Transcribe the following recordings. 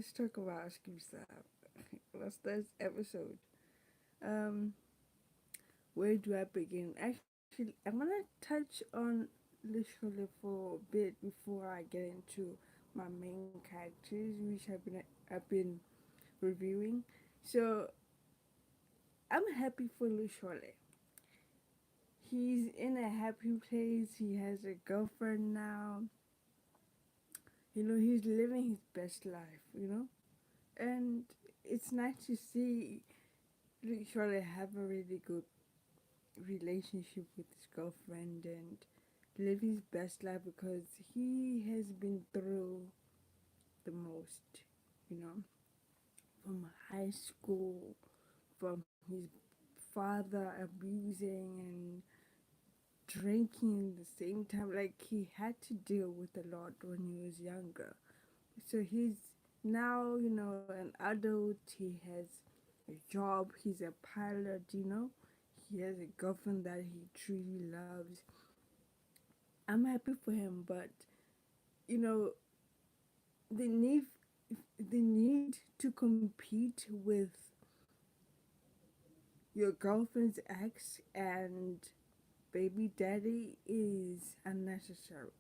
let's talk about Skeem. What's this episode? Um, where do I begin? Actually, I'm gonna touch on literally for a bit before I get into my main characters, which I've been reviewing. So I'm happy for Lushole. He's in a happy place. He has a girlfriend now. He's living his best life. And it's nice to see Lushole have a really good relationship with his girlfriend and live his best life because he has been through the most, you know, from high school, from his father abusing and drinking at the same time. Like he had to deal with a lot when he was younger. So he's now, an adult. He has a job. He's a pilot. He has a girlfriend that he truly loves. I'm happy for him, but you know, the need the need to compete with your girlfriend's ex and baby daddy is unnecessary.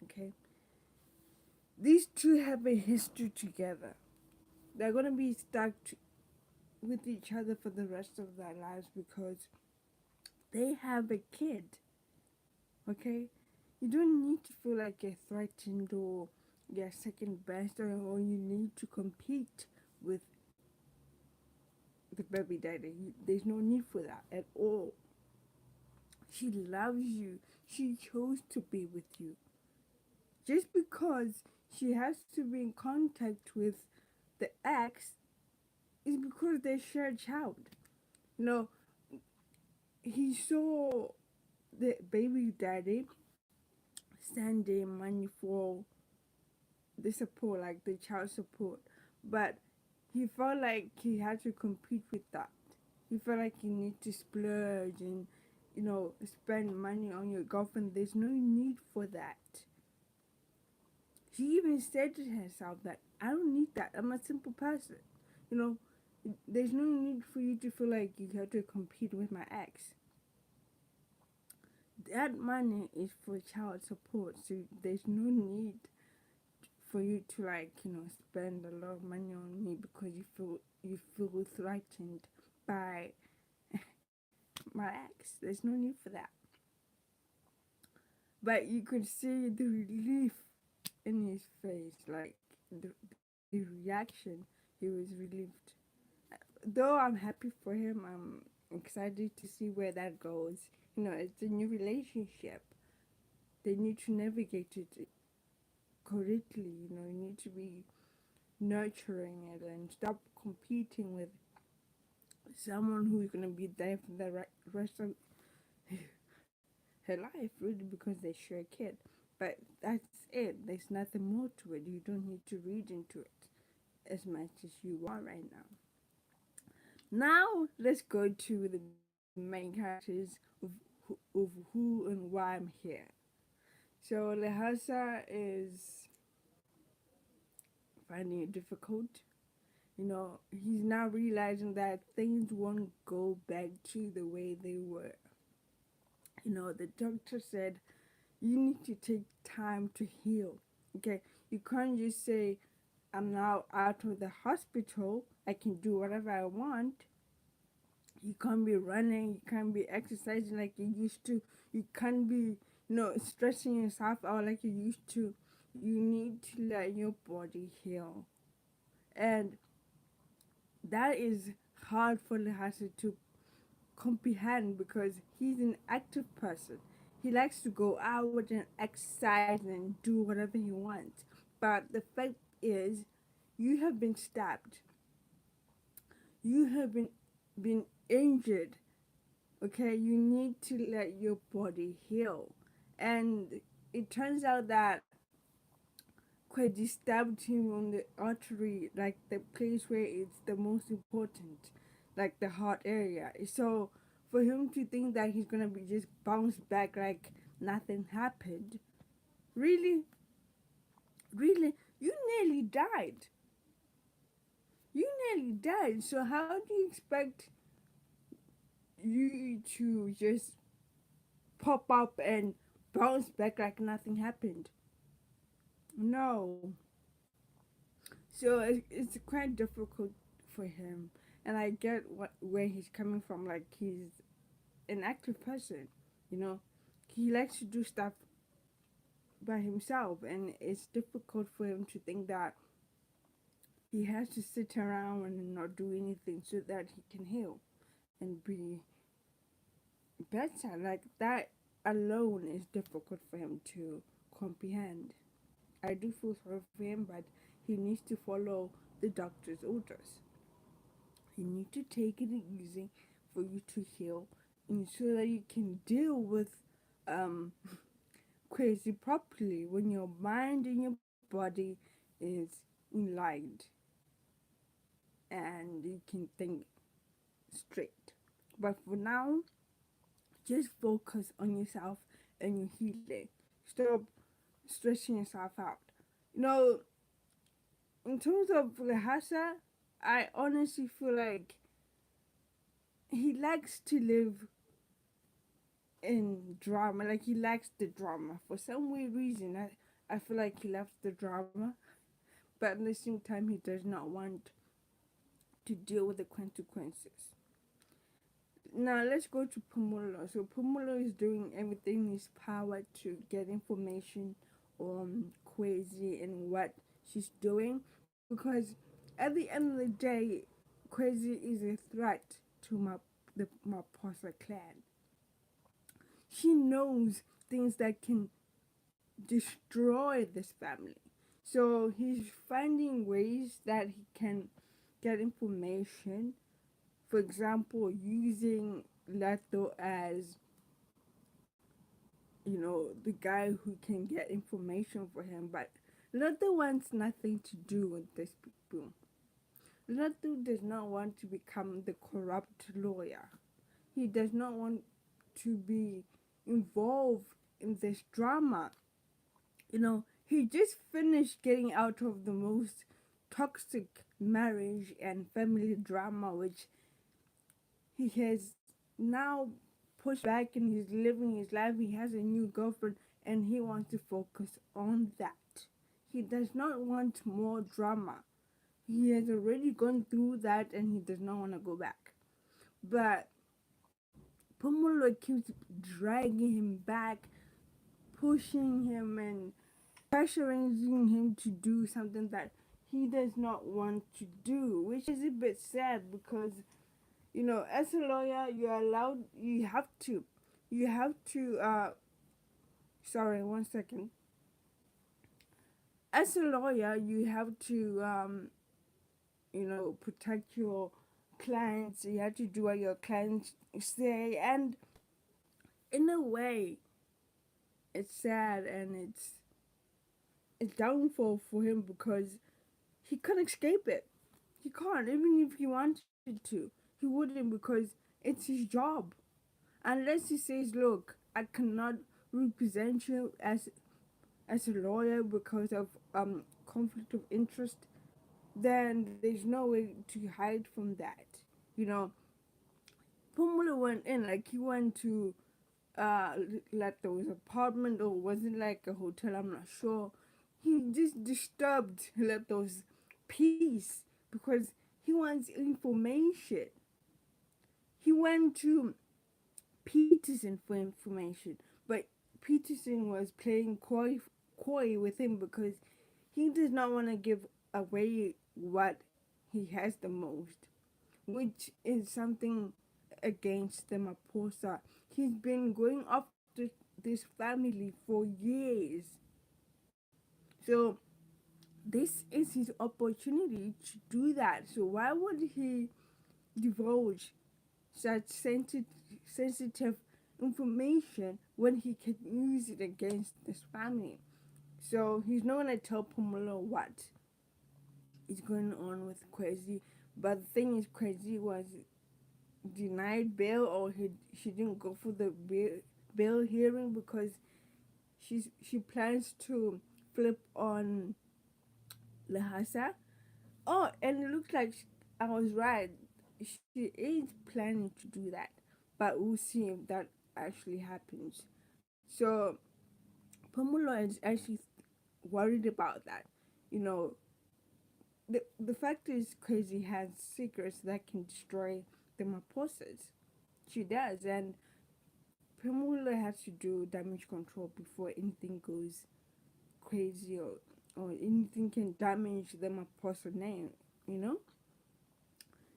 Okay, these two have a history together. They're gonna be stuck with each other for the rest of their lives because they have a kid. Okay, you don't need to feel like you're threatened or you're second best or you need to compete with the baby daddy. There's no need for that at all. She loves you. She chose to be with you. Just because she has to be in contact with the ex is because they share a child. You know, he saw the baby daddy sending money for the support, like the child support, but he felt like he had to compete with that. He felt like you need to splurge and spend money on your girlfriend. There's no need for that. She even said to herself that I don't need that. I'm a simple person. You know, there's no need for you to feel like you have to compete with my ex. That money is for child support, so there's no need for you to spend a lot of money on me because you feel threatened by my ex. There's no need for that. But you could see the relief in his face, like the reaction. He was relieved. Though I'm happy for him, I'm excited to see where that goes. It's a new relationship. They need to navigate it correctly. You need to be nurturing it and stop competing with someone who's gonna be there for the rest of her life, really, because they share a kid. But that's it. There's nothing more to it. You don't need to read into it as much as you want right now. Now let's go to the main characters of who and why I'm here. So Lehasa is finding it difficult. He's now realizing that things won't go back to the way they were. The doctor said you need to take time to heal. Okay, you can't just say, I'm now out of the hospital, I can do whatever I want. You can't be running, you can't be exercising like you used to, you can't be, stressing yourself out like you used to. You need to let your body heal. And that is hard for Lehasa to comprehend because he's an active person. He likes to go out and exercise and do whatever he wants. But the fact is, you have been stabbed. You have been injured. Okay, you need to let your body heal. And it turns out that Khewzi stabbed him on the artery, like the place where it's the most important, like the heart area. So for him to think that he's gonna be just bounced back like nothing happened, really, really, you nearly died. nearly died. So how do you expect you to just pop up and bounce back like nothing happened? No. So it's quite difficult for him, and I get where he's coming from. Like, he's an active person, you know. He likes to do stuff by himself, and it's difficult for him to think that he has to sit around and not do anything so that he can heal and be better. Like, that alone is difficult for him to comprehend. I do feel sorry for him, but he needs to follow the doctor's orders. You need to take it easy for you to heal, and so that you can deal with um, Khewzi properly when your mind and your body is in line and you can think straight. But for now, just focus on yourself and your healing. Stop stressing yourself out. You know, in terms of Lehasa, I honestly feel like he likes to live in drama. Like, he likes the drama. For some weird reason, I feel like he loves the drama. But at the same time, he does not want to deal with the consequences. Now let's go to Pumulo. So Pumulo is doing everything in his power to get information on Khewzi and what she's doing, because at the end of the day, Khewzi is a threat to the Maposa clan. She knows things that can destroy this family. So he's finding ways that he can get information. For example, using Leto as, the guy who can get information for him. But Leto wants nothing to do with these people. Leto does not want to become the corrupt lawyer. He does not want to be involved in this drama. He just finished getting out of the most toxic marriage and family drama, which he has now pushed back, and he's living his life. He has a new girlfriend, and he wants to focus on that. He does not want more drama. He has already gone through that, and he does not want to go back. But Pumulo keeps dragging him back, pushing him, and pressuring him to do something that he does not want to do, which is a bit sad because, as a lawyer, you have to, sorry, 1 second. As a lawyer, you have to, protect your clients. You have to do what your clients say. And in a way, it's sad, and it's a downfall for him because he can't escape it. He can't, even if he wanted to. He wouldn't, because it's his job. Unless he says, look, I cannot represent you as a lawyer because of conflict of interest, then there's no way to hide from that. You know, Pumula went in, like, he went to like there was an apartment, or was it like a hotel, I'm not sure. He just disturbed Leto's peace because he wants information. He went to Peterson for information, but Peterson was playing coy with him because he does not want to give away what he has the most, which is something against the Maposa. He's been going after this family for years. So this is his opportunity to do that. So why would he divulge such sensitive information when he can use it against this family? So he's not gonna tell Pumolo what is going on with Khewzi. But the thing is, Khewzi was denied bail, or she didn't go for the bail hearing because she plans to flip on Lehasa. Oh, and it looks like I was right. She is planning to do that, but we'll see if that actually happens. So Pamela is actually worried about that. You know, the fact is, Crazy has secrets that can destroy the Maposas. She does, and Pamela has to do damage control before anything goes crazy, or anything can damage the Maposa name. You know,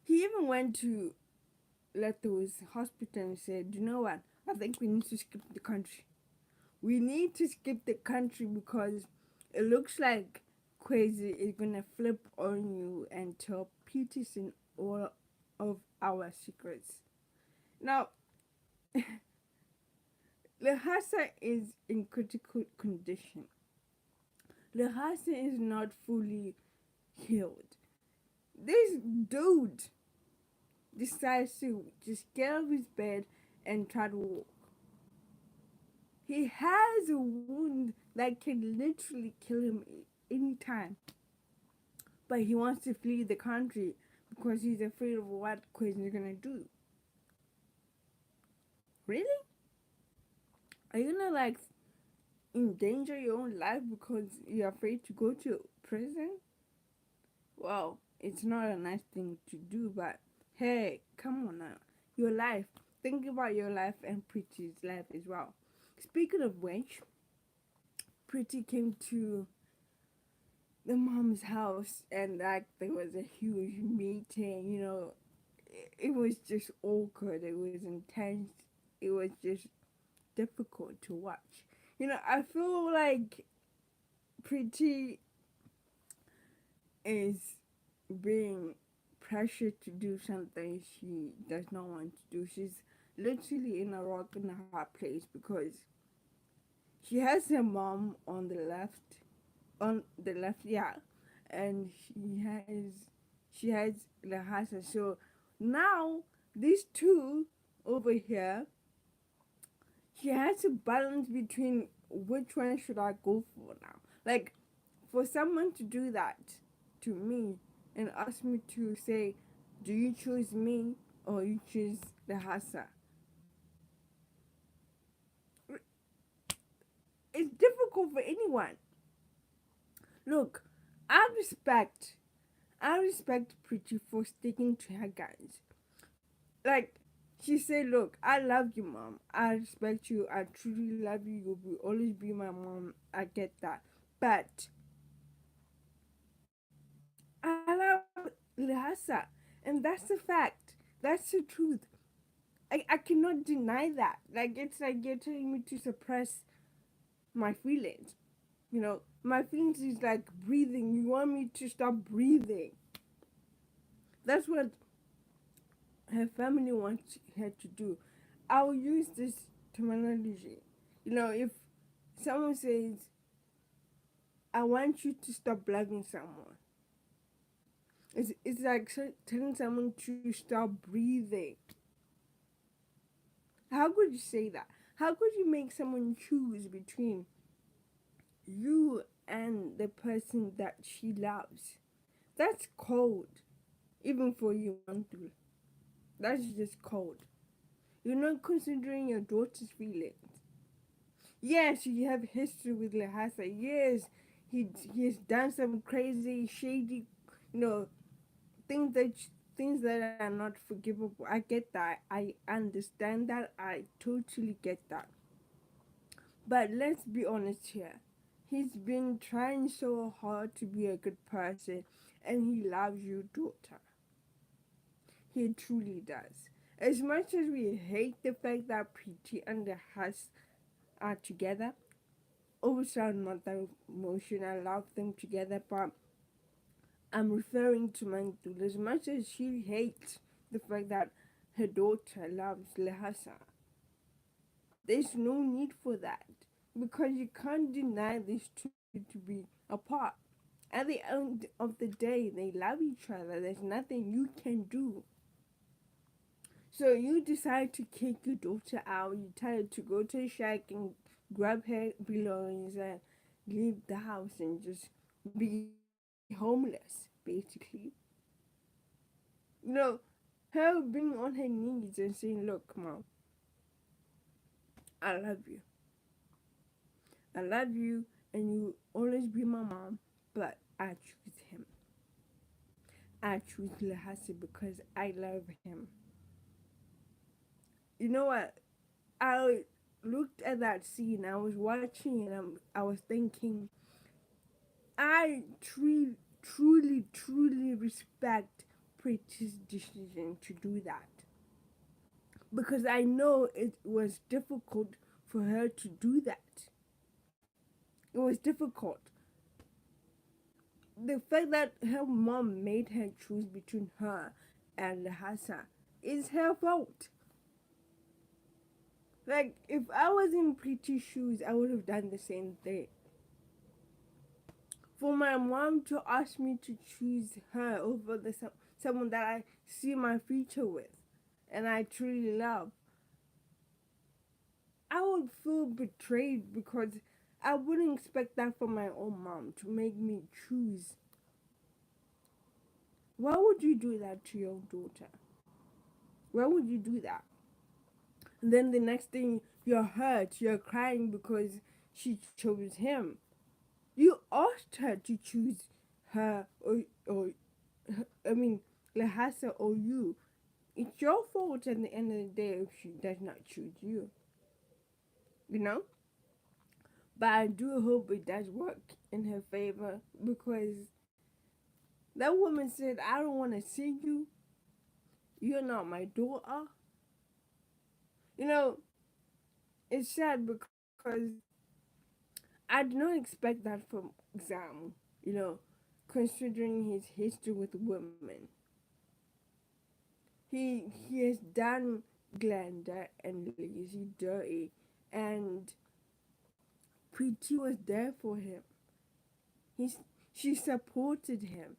he even went to Leto's hospital and said, "You know what? I think we need to skip the country. We need to skip the country because it looks like Crazy is gonna flip on you and tell Peterson all of our secrets." Now, Lehasa is in critical condition. Lehasa is not fully healed. This dude decides to just get out of his bed and try to walk. He has a wound that can literally kill him anytime. But he wants to flee the country because he's afraid of what Quentin is gonna do. Really? Are you gonna like endanger your own life because you're afraid to go to prison? Well, it's not a nice thing to do, but hey, come on now. Your life. Think about your life and Pretty's life as well. Speaking of which, Pretty came to the mom's house and like there was a huge meeting, it was just awkward, it was intense, it was just difficult to watch. I feel like Pretty is being pressured to do something she does not want to do. She's literally in a rock and a hard place because she has her mom on the left, yeah, and she has Lehasa. So now these two over here, she has to balance between which one should I go for now. Like, for someone to do that to me and ask me to say, do you choose me or you choose Lehasa? It's difficult for anyone. Look, I respect I respect Pretty for sticking to her guns. Like, she said, look, I love you, mom. I respect you. I truly love you. You'll always be my mom. I get that. But I love Lhasa. And that's the fact. That's the truth. I cannot deny that. Like, it's like you're telling me to suppress my feelings. My feelings is like breathing. You want me to stop breathing. That's what her family wants her to do. I'll use this terminology. If someone says, I want you to stop blagging someone, it's like telling someone to stop breathing. How could you say that? How could you make someone choose between you and the person that she loves? That's cold. Even for you, Mantul. That's just cold. You're not considering your daughter's feelings. Yes, you have history with Lehasa. Yes, he's done some crazy, shady, you know, things that things that are not forgivable. I get that. I understand that. I totally get that. But let's be honest here. He's been trying so hard to be a good person, and he loves your daughter. He truly does. As much as we hate the fact that Preeti and the Has are together, obviously I'm not that emotional. I love them together, but I'm referring to Mantul. As much as she hates the fact that her daughter loves Lehasa, there's no need for that because you can't deny these two to be apart. At the end of the day, they love each other. There's nothing you can do. So you decide to kick your daughter out. You tell her to go to a shack and grab her belongings and leave the house and just be homeless, basically. You know, her being on her knees and saying, "Look, mom, I love you. I love you, and you always be my mom, but I choose him. I choose Lehasa because I love him." You know what? I looked at that scene. I was watching, and I was thinking, I truly respect Pretty's decision to do that, because I know it was difficult for her to do that. It was difficult. The fact that her mom made her choose between her and Lehasa is her fault. Like, if I was in Pretty's shoes, I would have done the same thing. For my mom to ask me to choose her over someone that I see my future with and I truly love, I would feel betrayed, because I wouldn't expect that from my own mom to make me choose. Why would you do that to your daughter? Why would you do that? And then the next thing, you're hurt, you're crying because she chose him. You asked her to choose her, or I mean, Lehasa or you. It's your fault at the end of the day if she does not choose you. You know? But I do hope it does work in her favor, because that woman said, "I don't want to see you. You're not my daughter." You know, it's sad because I did not expect that from Saam, you know, considering his history with women. He has done Glenda and Lazy dirty, and Pretty was there for him. He's she supported him.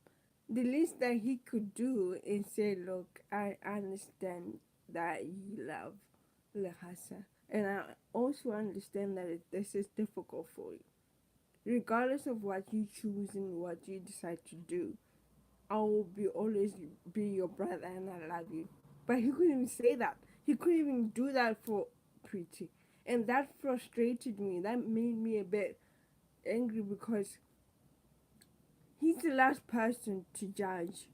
The least that he could do is say, "Look, I understand that you love Lehasa, and I also understand that this is difficult for you. Regardless of what you choose and what you decide to do, I will be always be your brother, and I love you." But he couldn't even say that. He couldn't even do that for Pretty, and that frustrated me. That made me a bit angry, because he's the last person to judge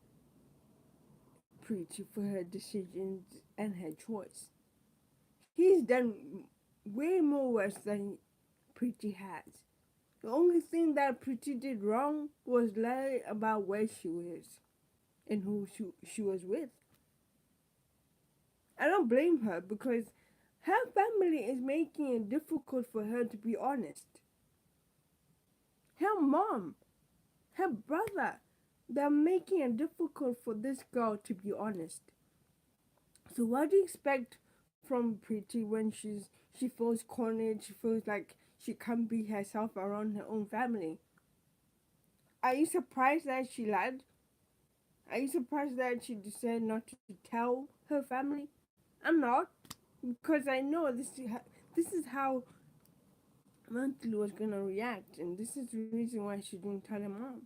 Pretty for her decisions and her choice. He's done way more worse than Pretty has. The only thing that Pretty did wrong was lie about where she was and who she was with. I don't blame her, because her family is making it difficult for her to be honest. Her mom, her brother, they're making it difficult for this girl to be honest. So what do you expect from Pretty when she feels cornered, she feels like she can't be herself around her own family? Are you surprised that she lied? Are you surprised that she decided not to tell her family? I'm not, because I know this is how Monthly was gonna react, and this is the reason why she didn't tell her mom.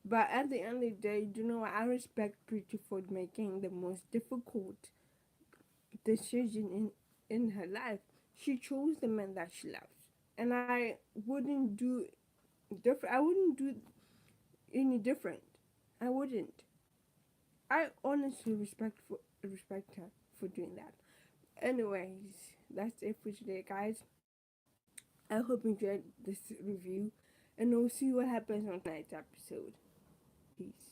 But at the end of the day, you know, I respect Pretty for making the most difficult decision in her life. She chose the man that she loves, and I wouldn't do different. I wouldn't do any different. I wouldn't. I honestly respect her for doing that. Anyways, that's it for today, guys. I hope you enjoyed this review, and we'll see what happens on tonight's episode. Peace.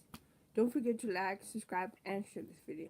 Don't forget to like, subscribe, and share this video.